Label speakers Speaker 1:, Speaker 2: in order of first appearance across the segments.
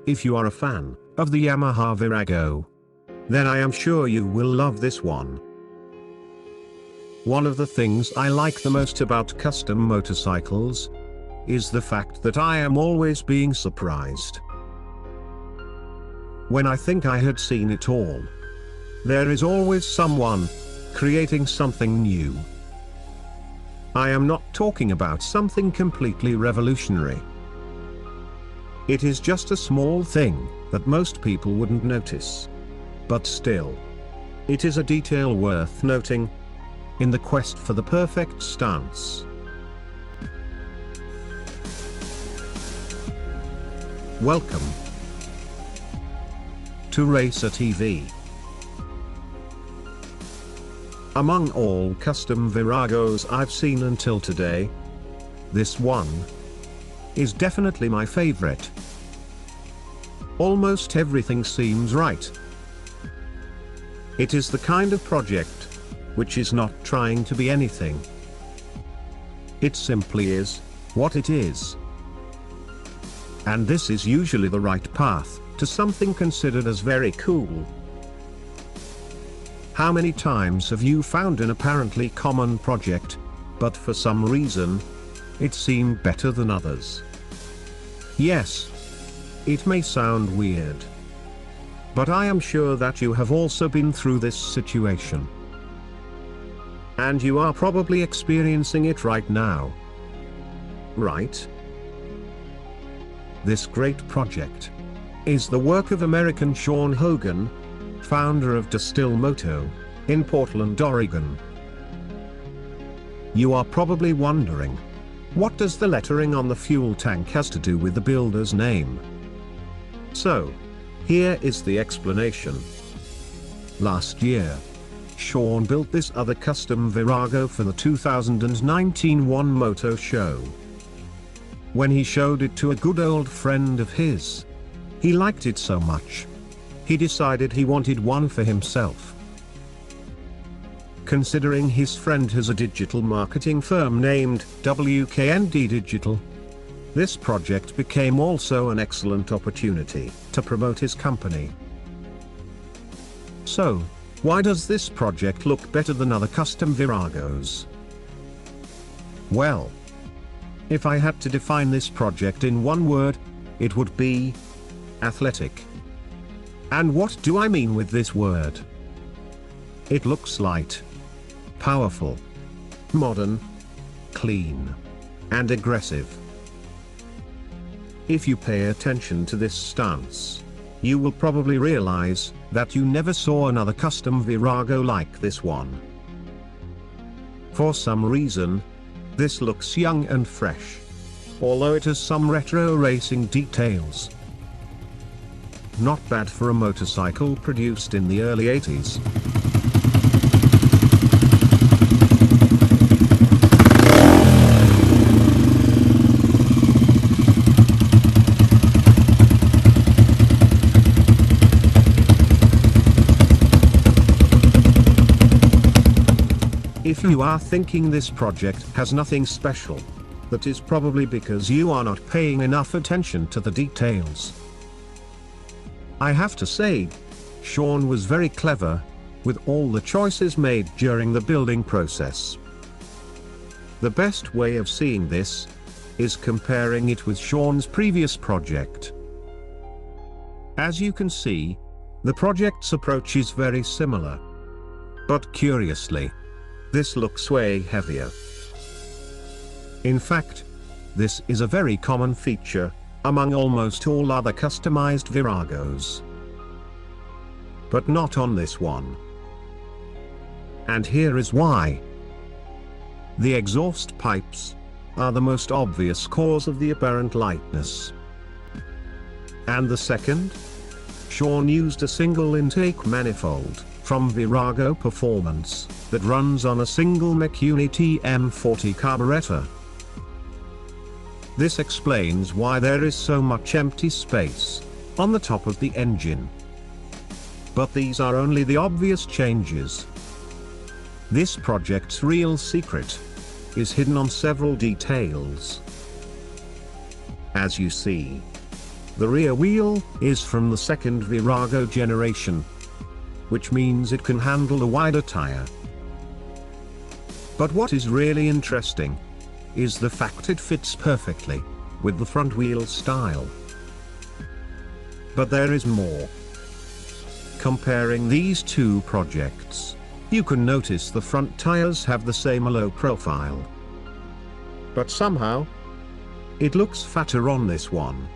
Speaker 1: If you are a fan of the Yamaha VIRAGO, then I am sure you will love this one. One of the things I like the most about custom motorcycles is the fact that I am always being surprised. When I think I had seen it all, there is always someone creating something new. I am not talking about something completely revolutionary. It is just a small thing that most people wouldn't notice. But still, it is a detail worth noting in the quest for the perfect stance. Welcome to Racer TV. Among all custom Viragos I've seen until today, this one is definitely my favorite. Almost everything seems right. It is the kind of project which is not trying to be anything. It simply is what it is. And this is usually the right path to something considered as very cool. How many times have you found an apparently common project, but for some reason, it seemed better than others? Yes, it may sound weird, but I am sure that you have also been through this situation. And you are probably experiencing it right now. Right? This great project is the work of American Sean Hogan, founder of Distill Moto, in Portland, Oregon. You are probably wondering, what does the lettering on the fuel tank has to do with the builder's name? So, here is the explanation. Last year, Sean built this other custom Virago for the 2019 One Moto show. When he showed it to a good old friend of his, he liked it so much, he decided he wanted one for himself. Considering his friend has a digital marketing firm named WKND Digital, this project became also an excellent opportunity to promote his company. So, why does this project look better than other custom Viragos? Well, if I had to define this project in one word, it would be athletic. And what do I mean with this word? It looks light, powerful, modern, clean, and aggressive. If you pay attention to this stance, you will probably realize that you never saw another custom Virago like this one. For some reason, this looks young and fresh, although it has some retro racing details. Not bad for a motorcycle produced in the early 80s. If you are thinking this project has nothing special, that is probably because you are not paying enough attention to the details. I have to say, Sean was very clever with all the choices made during the building process. The best way of seeing this is comparing it with Sean's previous project. As you can see, the project's approach is very similar. But curiously, this looks way heavier. In fact, this is a very common feature among almost all other customized Viragos. But not on this one. And here is why. The exhaust pipes are the most obvious cause of the apparent lightness. And the second? Sean used a single intake manifold from Virago Performance that runs on a single Mercury TM40 carburetor. This explains why there is so much empty space on the top of the engine. But these are only the obvious changes. This project's real secret is hidden on several details. As you see, The rear wheel is from the second Virago generation, which means it can handle a wider tire. But what is really interesting is the fact it fits perfectly with the front wheel style. But there is more. Comparing these two projects, you can notice the front tires have the same low profile. But somehow, it looks fatter on this one.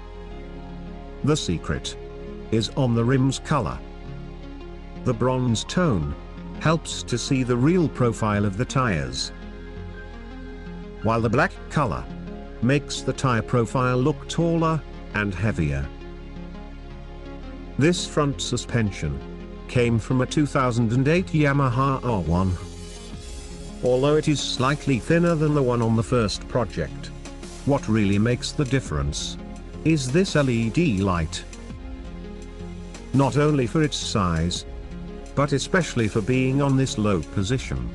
Speaker 1: The secret is on the rim's color. The bronze tone helps to see the real profile of the tires, while the black color makes the tire profile look taller and heavier. This front suspension came from a 2008 Yamaha R1. Although it is slightly thinner than the one on the first project, what really makes the difference is this LED light. Not only for its size, but especially for being on this low position.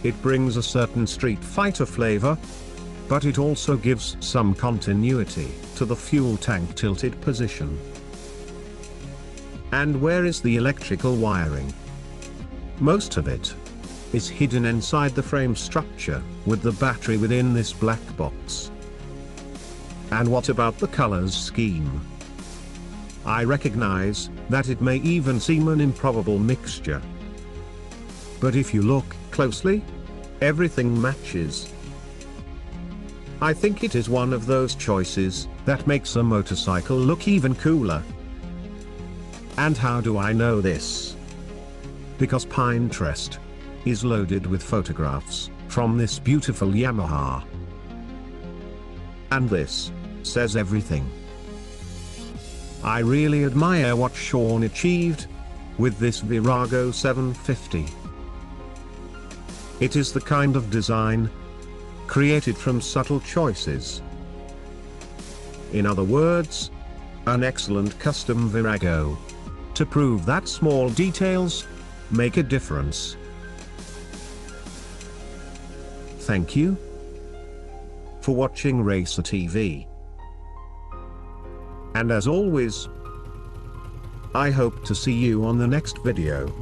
Speaker 1: It brings a certain Street Fighter flavor, but it also gives some continuity to the fuel tank tilted position. And where is the electrical wiring? Most of it is hidden inside the frame structure, with the battery within this black box. And what about the colors scheme? I recognize that it may even seem an improbable mixture. But if you look closely, everything matches. I think it is one of those choices that makes a motorcycle look even cooler. And how do I know this? Because Pinterest is loaded with photographs from this beautiful Yamaha. And this says everything. I really admire what Sean achieved with this Virago 750. It is the kind of design created from subtle choices. In other words, an excellent custom Virago, to prove that small details make a difference. Thank you for watching Racer TV. And as always, I hope to see you on the next video.